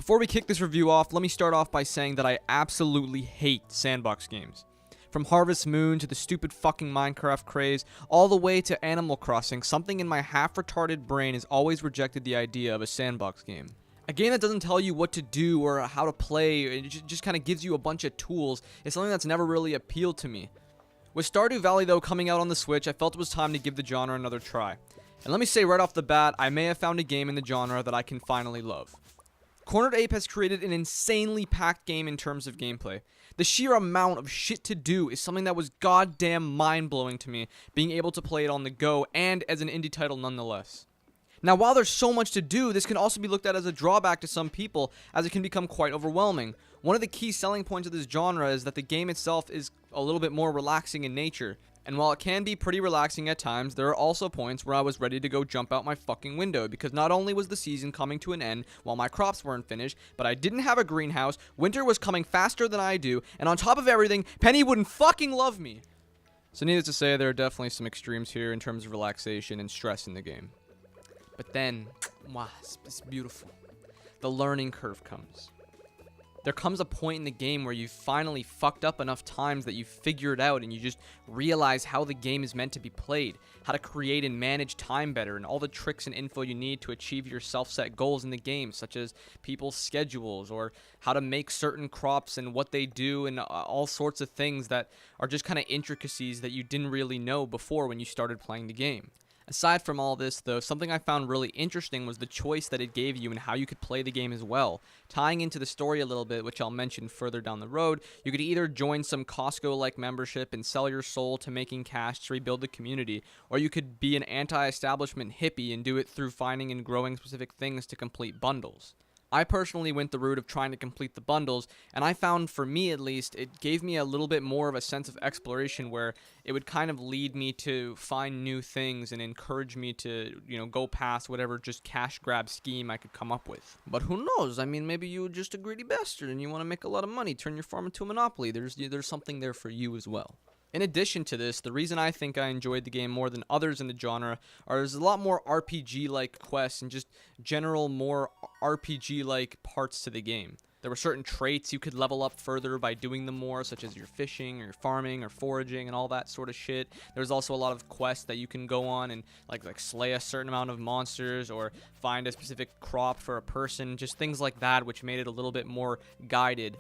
Before we kick this review off, let me start off by saying that I absolutely hate sandbox games. From Harvest Moon to the stupid fucking Minecraft craze, all the way to Animal Crossing, something in my half-retarded brain has always rejected the idea of a sandbox game. A game that doesn't tell you what to do or how to play, it just kind of gives you a bunch of tools, is something that's never really appealed to me. With Stardew Valley though coming out on the Switch, I felt it was time to give the genre another try. And let me say right off the bat, I may have found a game in the genre that I can finally love. Cornered Ape has created an insanely packed game in terms of gameplay. The sheer amount of shit to do is something that was goddamn mind-blowing to me, being able to play it on the go and as an indie title nonetheless. Now, while there's so much to do, this can also be looked at as a drawback to some people, as it can become quite overwhelming. One of the key selling points of this genre is that the game itself is a little bit more relaxing in nature. And while it can be pretty relaxing at times, there are also points where I was ready to go jump out my fucking window, because not only was the season coming to an end while my crops weren't finished, but I didn't have a greenhouse, winter was coming faster than I do, and on top of everything, Penny wouldn't fucking love me. So needless to say, there are definitely some extremes here in terms of relaxation and stress in the game. But then, wow, it's beautiful. The learning curve comes. There comes a point in the game where you've finally fucked up enough times that you figure it out and you just realize how the game is meant to be played, how to create and manage time better, and all the tricks and info you need to achieve your self-set goals in the game, such as people's schedules or how to make certain crops and what they do, and all sorts of things that are just kind of intricacies that you didn't really know before when you started playing the game. Aside from all this, though, something I found really interesting was the choice that it gave you and how you could play the game as well. Tying into the story a little bit, which I'll mention further down the road, you could either join some Costco-like membership and sell your soul to making cash to rebuild the community, or you could be an anti-establishment hippie and do it through finding and growing specific things to complete bundles. I personally went the route of trying to complete the bundles, and I found, for me at least, it gave me a little bit more of a sense of exploration where it would kind of lead me to find new things and encourage me to, go past whatever just cash grab scheme I could come up with. But who knows? I mean, maybe you're just a greedy bastard and you want to make a lot of money, turn your farm into a monopoly. There's something there for you as well. In addition to this, the reason I think I enjoyed the game more than others in the genre are there's a lot more RPG-like quests and just general more RPG-like parts to the game. There were certain traits you could level up further by doing them more, such as your fishing, or farming, or foraging, and all that sort of shit. There's also a lot of quests that you can go on and like slay a certain amount of monsters, or find a specific crop for a person, just things like that, which made it a little bit more guided,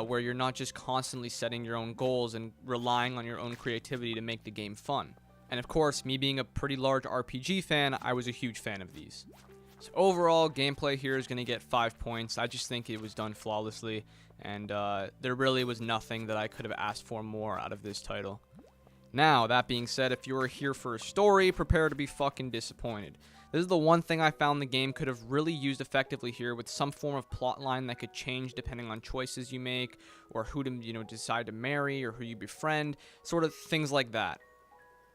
where you're not just constantly setting your own goals and relying on your own creativity to make the game fun. And of course, me being a pretty large RPG fan, I was a huge fan of these. So overall, gameplay here is going to get 5 points. I just think it was done flawlessly, and there really was nothing that I could have asked for more out of this title. Now, that being said, if you were here for a story, prepare to be fucking disappointed. This is the one thing I found the game could have really used effectively here, with some form of plotline that could change depending on choices you make, or who to, decide to marry, or who you befriend, sort of things like that.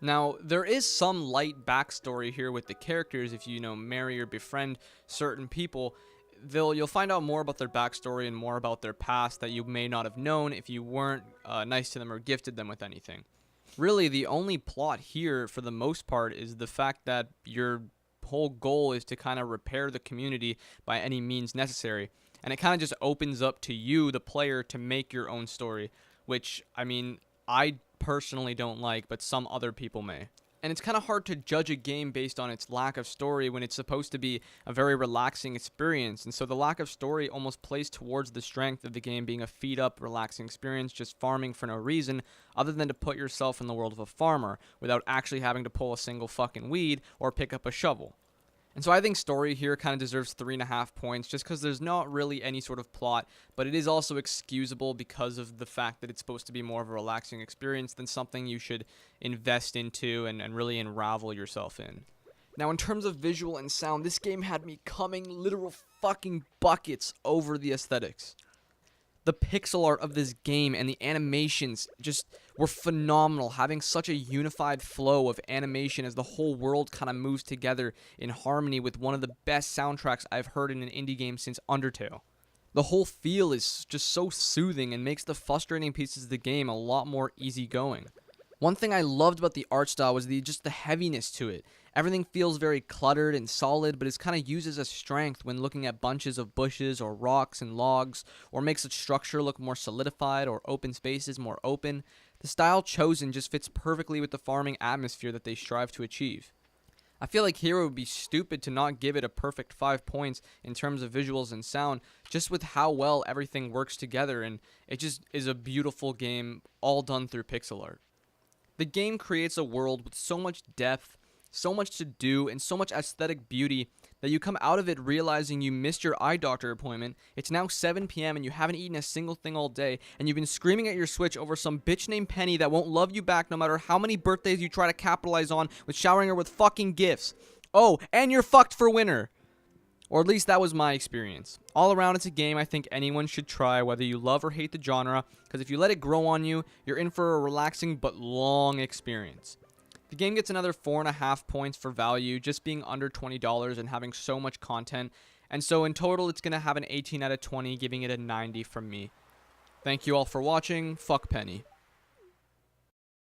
Now, there is some light backstory here with the characters. If you marry or befriend certain people, you'll find out more about their backstory and more about their past that you may not have known if you weren't nice to them or gifted them with anything. Really, the only plot here, for the most part, is the fact that your whole goal is to kind of repair the community by any means necessary. And it kind of just opens up to you, the player, to make your own story, which, I mean, I personally don't like, but some other people may. And it's kind of hard to judge a game based on its lack of story when it's supposed to be a very relaxing experience, and so the lack of story almost plays towards the strength of the game being a feed-up, relaxing experience, just farming for no reason, other than to put yourself in the world of a farmer, without actually having to pull a single fucking weed or pick up a shovel. And so I think story here kind of deserves 3.5 points, just because there's not really any sort of plot, but it is also excusable because of the fact that it's supposed to be more of a relaxing experience than something you should invest into and really unravel yourself in. Now, in terms of visual and sound, this game had me coming literal fucking buckets over the aesthetics. The pixel art of this game and the animations just were phenomenal, having such a unified flow of animation as the whole world kind of moves together in harmony with one of the best soundtracks I've heard in an indie game since Undertale. The whole feel is just so soothing and makes the frustrating pieces of the game a lot more easygoing. One thing I loved about the art style was just the heaviness to it. Everything feels very cluttered and solid, but is kind of used as a strength when looking at bunches of bushes or rocks and logs, or makes a structure look more solidified or open spaces more open. The style chosen just fits perfectly with the farming atmosphere that they strive to achieve. I feel like here it would be stupid to not give it a perfect 5 points in terms of visuals and sound, just with how well everything works together, and it just is a beautiful game all done through pixel art. The game creates a world with so much depth, so much to do, and so much aesthetic beauty that you come out of it realizing you missed your eye doctor appointment. It's now 7 p.m. and you haven't eaten a single thing all day, and you've been screaming at your Switch over some bitch named Penny that won't love you back no matter how many birthdays you try to capitalize on with showering her with fucking gifts. Oh, and you're fucked for winter. Or at least that was my experience. All around, it's a game I think anyone should try, whether you love or hate the genre, because if you let it grow on you, you're in for a relaxing but long experience. The game gets another 4.5 points for value, just being under $20 and having so much content, and so in total it's going to have an 18 out of 20, giving it a 90 from me. Thank you all for watching. Fuck Penny.